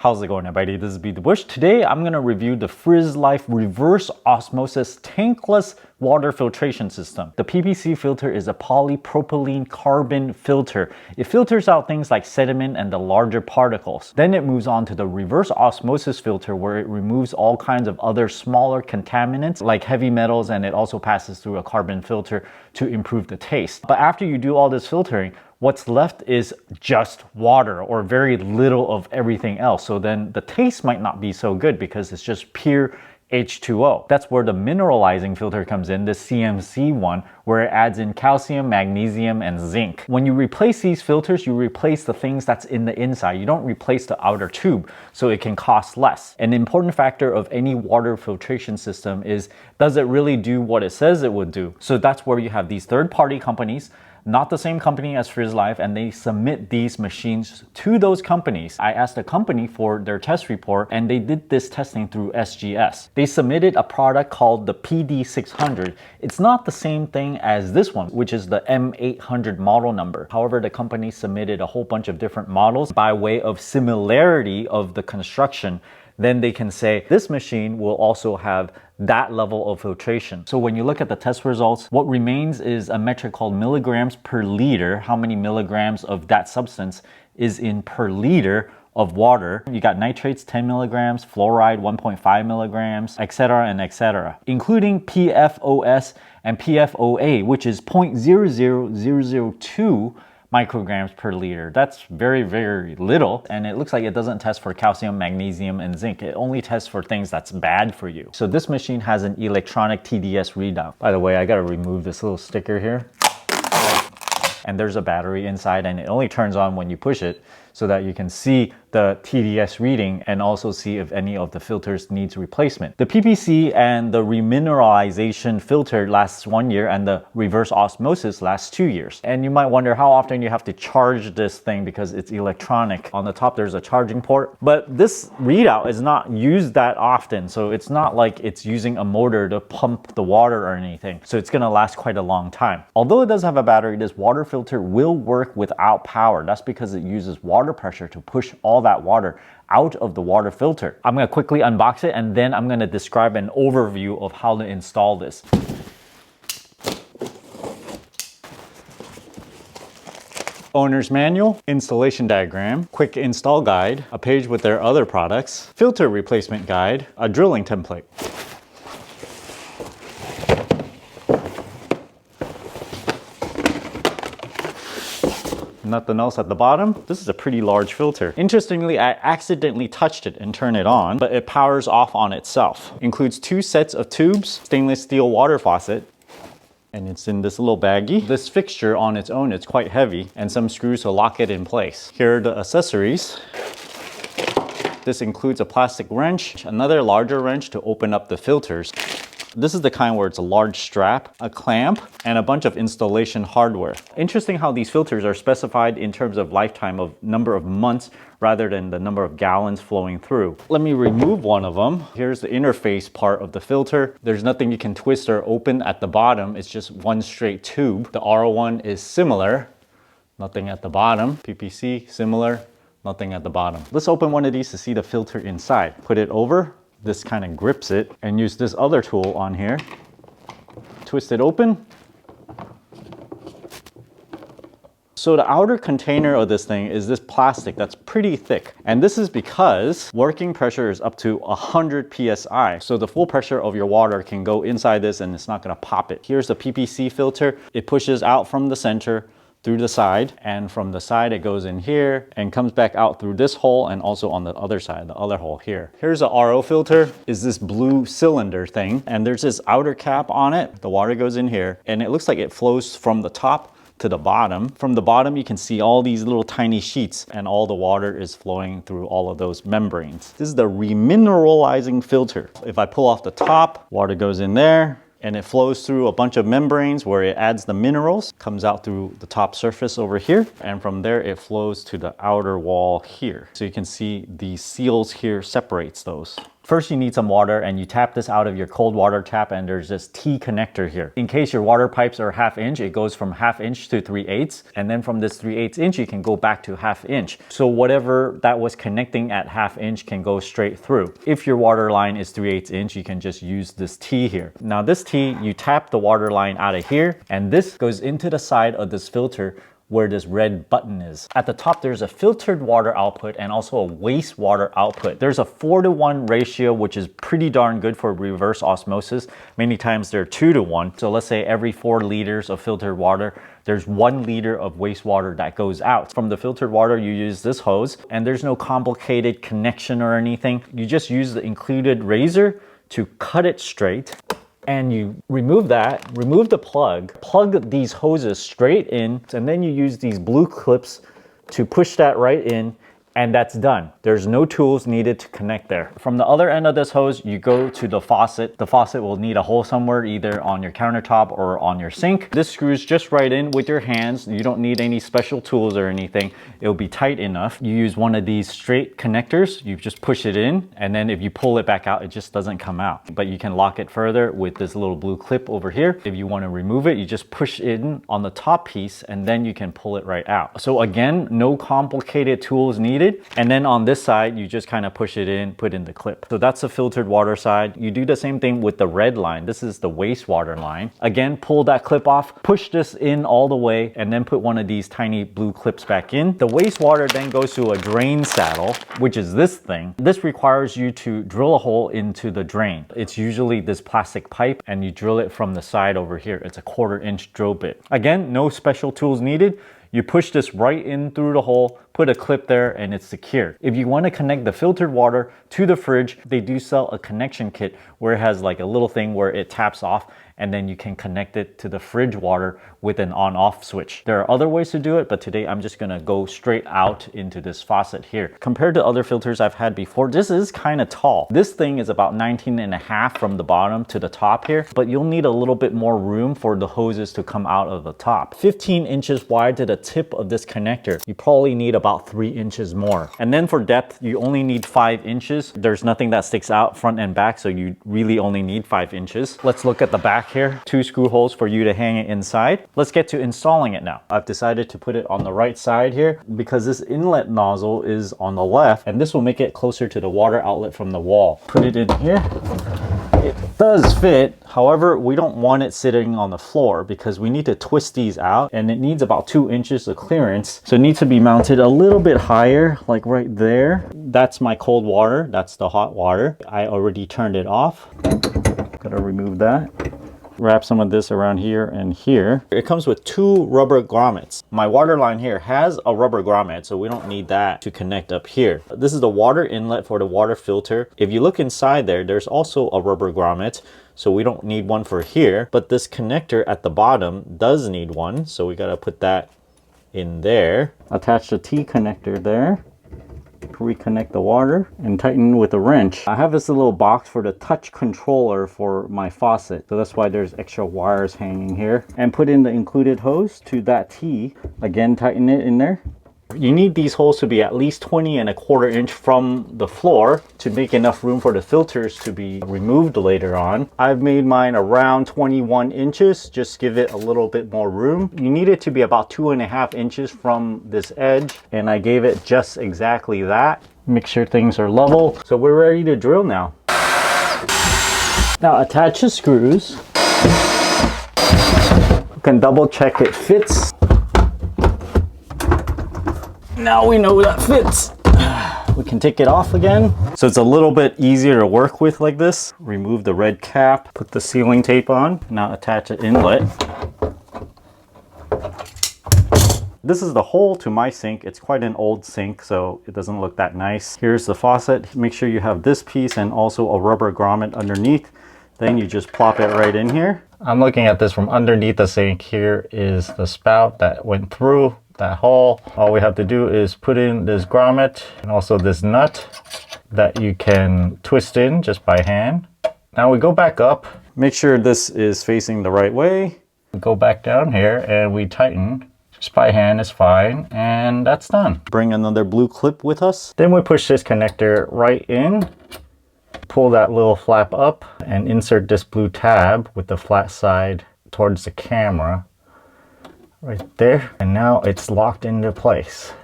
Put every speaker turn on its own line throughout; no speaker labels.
How's it going, everybody? This is Beat the Bush. Today, I'm going to review the Frizzlife reverse osmosis tankless water filtration system. The PPC filter is a polypropylene carbon filter. It filters out things like sediment and the larger particles. Then it moves on to the reverse osmosis filter, where it removes all kinds of other smaller contaminants like heavy metals, and it also passes through a carbon filter to improve the taste. But after you do all this filtering, what's left is just water or very little of everything else. So then the taste might not be so good because it's just pure H2O. That's where the mineralizing filter comes in, the CMC one, where it adds in calcium, magnesium, and zinc. When you replace these filters, you replace the things that's in the inside. You don't replace the outer tube, so it can cost less. An important factor of any water filtration system is, does it really do what it says it would do? So that's where you have these third-party companies, not the same company as Frizzlife, and they submit these machines to those companies. I asked the company for their test report, and they did this testing through SGS. They submitted a product called the PD600. It's not the same thing as this one, which is the M800 model number. However, the company submitted a whole bunch of different models by way of similarity of the construction. Then they can say this machine will also have that level of filtration. So when you look at the test results, what remains is a metric called milligrams per liter. How many milligrams of that substance is in per liter of water. You got nitrates 10 milligrams, fluoride 1.5 milligrams, etc. and etc. Including PFOS and PFOA, which is 0.00002 micrograms per liter. That's very, very little, and it looks like it doesn't test for calcium, magnesium, and zinc. It only tests for things that's bad for you. So this machine has an electronic TDS readout. By the way, I gotta remove this little sticker here. And there's a battery inside, and it only turns on when you push it so that you can see the TDS reading and also see if any of the filters needs replacement. The PPC and the remineralization filter lasts 1 year, and the reverse osmosis lasts 2 years. And you might wonder how often you have to charge this thing because it's electronic. On the top there's a charging port, but this readout is not used that often, so it's not like it's using a motor to pump the water or anything. So it's gonna last quite a long time. Although it does have a battery, this water filter will work without power. That's because it uses water pressure to push all that water out of the water filter. I'm gonna quickly unbox it, and then I'm gonna describe an overview of how to install this. Owner's manual, installation diagram, quick install guide, a page with their other products, filter replacement guide, a drilling template. Nothing else at the bottom. This is a pretty large filter. Interestingly, I accidentally touched it and turned it on, but it powers off on itself. Includes 2 sets of tubes, stainless steel water faucet, and it's in this little baggie. This fixture on its own is quite heavy, and some screws to lock it in place. Here are the accessories. This includes a plastic wrench, another larger wrench to open up the filters. This is the kind where it's a large strap, a clamp, and a bunch of installation hardware. Interesting how these filters are specified in terms of lifetime of number of months rather than the number of gallons flowing through. Let me remove one of them. Here's the interface part of the filter. There's nothing you can twist or open at the bottom. It's just one straight tube. The RO one is similar. Nothing at the bottom. PPC, similar. Nothing at the bottom. Let's open one of these to see the filter inside. Put it over. This kind of grips it, and use this other tool on here. Twist it open. So the outer container of this thing is this plastic that's pretty thick. And this is because working pressure is up to 100 PSI. So the full pressure of your water can go inside this and it's not gonna pop it. Here's the PPC filter. It pushes out from the center through the side, and from the side it goes in here and comes back out through this hole, and also on the other side, the other hole here. Here's a RO filter, is this blue cylinder thing, and there's this outer cap on it. The water goes in here, and it looks like it flows from the top to the bottom. From the bottom you can see all these little tiny sheets, and all the water is flowing through all of those membranes. This is the remineralizing filter. If I pull off the top, water goes in there, and it flows through a bunch of membranes where it adds the minerals, comes out through the top surface over here, and from there it flows to the outer wall here. So you can see the seals here separates those. First, you need some water and you tap this out of your cold water tap, and there's this T connector here. In case your water pipes are 1/2 inch, it goes from 1/2 inch to 3/8, and then from this 3/8 inch, you can go back to 1/2 inch. So whatever that was connecting at 1/2 inch can go straight through. If your water line is 3/8 inch, you can just use this T here. Now this T, you tap the water line out of here, and this goes into the side of this filter where this red button is. At the top, there's a filtered water output and also a wastewater output. There's a 4:1 ratio, which is pretty darn good for reverse osmosis. Many times they're 2:1. So let's say every 4 liters of filtered water, there's 1 liter of wastewater that goes out. From the filtered water, you use this hose, and there's no complicated connection or anything. You just use the included razor to cut it straight. And you remove that, remove the plug these hoses straight in, and then you use these blue clips to push that right in, and that's done. There's no tools needed to connect there. From the other end of this hose, you go to the faucet. The faucet will need a hole somewhere, either on your countertop or on your sink. This screws just right in with your hands. You don't need any special tools or anything. It'll be tight enough. You use one of these straight connectors. You just push it in, and then if you pull it back out, it just doesn't come out. But you can lock it further with this little blue clip over here. If you want to remove it, you just push it in on the top piece, and then you can pull it right out. So again, no complicated tools needed. And then on this side, you just kind of push it in, put in the clip. So that's the filtered water side. You do the same thing with the red line. This is the wastewater line. Again, pull that clip off, push this in all the way, and then put one of these tiny blue clips back in. The wastewater then goes to a drain saddle, which is this thing. This requires you to drill a hole into the drain. It's usually this plastic pipe, and you drill it from the side over here. It's a 1/4 inch drill bit. Again, no special tools needed. You push this right in through the hole, put a clip there, and it's secure. If you want to connect the filtered water to the fridge, they do sell a connection kit where it has like a little thing where it taps off, and then you can connect it to the fridge water with an on-off switch. There are other ways to do it, but today I'm just gonna go straight out into this faucet here. Compared to other filters I've had before, this is kind of tall. This thing is about 19.5 from the bottom to the top here, but you'll need a little bit more room for the hoses to come out of the top. 15 inches wide to the tip of this connector. You probably need about 3 inches more. And then for depth, you only need 5 inches. There's nothing that sticks out front and back, so you really only need 5 inches. Let's look at the back here. 2 screw holes for you to hang it inside. Let's get to installing it now. I've decided to put it on the right side here because this inlet nozzle is on the left, and this will make it closer to the water outlet from the wall. Put it in here. It does fit. However, we don't want it sitting on the floor because we need to twist these out, and it needs about 2 inches of clearance. So it needs to be mounted a little bit higher, like right there. That's my cold water. That's the hot water. I already turned it off. Gotta remove that. Wrap some of this around here and here. It comes with 2 rubber grommets. My water line here has a rubber grommet, so we don't need that to connect up here. This is the water inlet for the water filter. If you look inside there, there's also a rubber grommet, so we don't need one for here. But this connector at the bottom does need one, so we gotta put that in there. Attach the T connector there. Reconnect the water and tighten with a wrench. I have this little box for the touch controller for my faucet, so that's why there's extra wires hanging here. And put in the included hose to that T. Again, tighten it in there. You need these holes to be at least 20.25 inch from the floor to make enough room for the filters to be removed later on. I've made mine around 21 inches, just give it a little bit more room. You need it to be about 2.5 inches from this edge, and I gave it just exactly that. Make sure things are level. So we're ready to drill now. Now attach the screws. You can double check it fits. Now we know that fits. We can take it off again. So it's a little bit easier to work with like this. Remove the red cap, put the sealing tape on. Now attach an inlet. This is the hole to my sink. It's quite an old sink, so it doesn't look that nice. Here's the faucet. Make sure you have this piece and also a rubber grommet underneath. Then you just plop it right in here. I'm looking at this from underneath the sink. Here is the spout that went through that hole. All we have to do is put in this grommet and also this nut that you can twist in just by hand. Now we go back up. Make sure this is facing the right way. We go back down here and we tighten. Just by hand is fine, and that's done. Bring another blue clip with us. Then we push this connector right in. pull that little flap up and insert this blue tab with the flat side towards the camera right there. And now it's locked into place.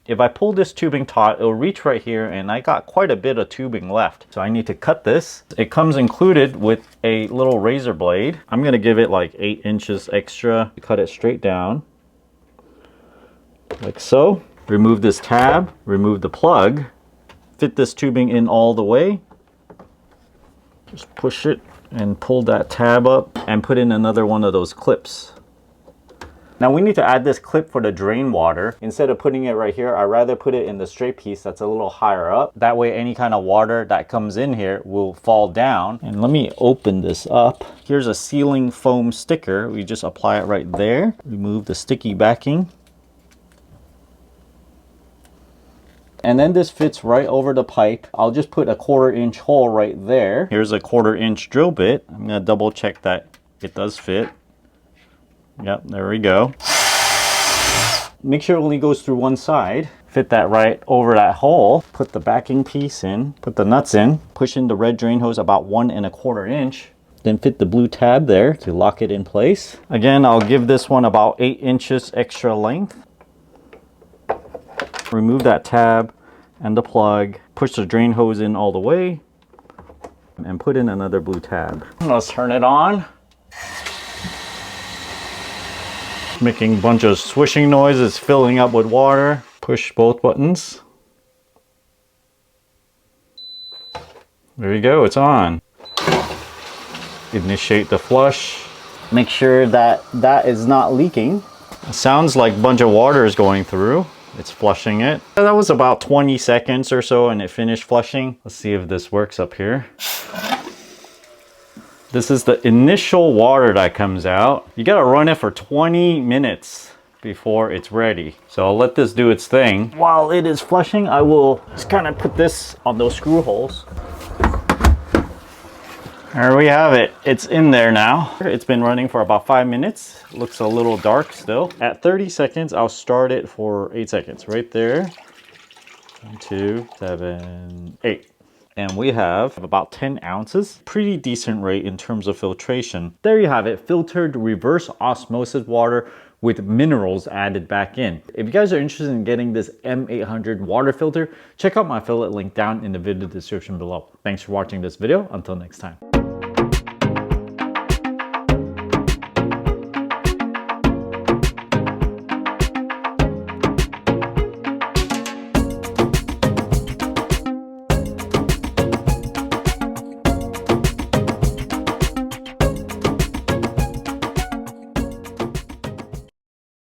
If I pull this tubing taut, it'll reach right here, and I got quite a bit of tubing left. So I need to cut this. It comes included with a little razor blade. I'm gonna give it like 8 inches extra. Cut it straight down, like so. Remove this tab, remove the plug, fit this tubing in all the way. Just push it and pull that tab up and put in another one of those clips. Now we need to add this clip for the drain water. Instead of putting it right here, I'd rather put it in the straight piece that's a little higher up. That way any kind of water that comes in here will fall down. And let me open this up. Here's a sealing foam sticker. We just apply it right there. Remove the sticky backing. And then this fits right over the pipe. I'll just put a 1/4 inch hole right there. Here's a 1/4 inch drill bit. I'm gonna double check that it does fit. Yep, there we go. Make sure it only goes through one side. Fit that right over that hole. Put the backing piece in, put the nuts in, push in the red drain hose about 1 1/4 inch. Then fit the blue tab there to lock it in place. Again, I'll give this one about 8 inches extra length. Remove that tab and the plug. Push the drain hose in all the way and put in another blue tab. Let's turn it on. Making a bunch of swishing noises, filling up with water. Push both buttons. There you go, it's on. Initiate the flush. Make sure that that is not leaking. It sounds like a bunch of water is going through. It's flushing it. That was about 20 seconds or so and it finished flushing. Let's see if this works up here. This is the initial water that comes out. You gotta run it for 20 minutes before it's ready. So I'll let this do its thing. While it is flushing, I will just kind of put this on those screw holes. There we have it. It's in there now. It's been running for about 5 minutes. Looks a little dark still. At 30 seconds, I'll start it for 8 seconds. Right there. 1, 2, 7, 8. And we have about 10 ounces. Pretty decent rate in terms of filtration. There you have it, filtered reverse osmosis water with minerals added back in. If you guys are interested in getting this M800 water filter, check out my affiliate link down in the video description below. Thanks for watching this video. Until next time.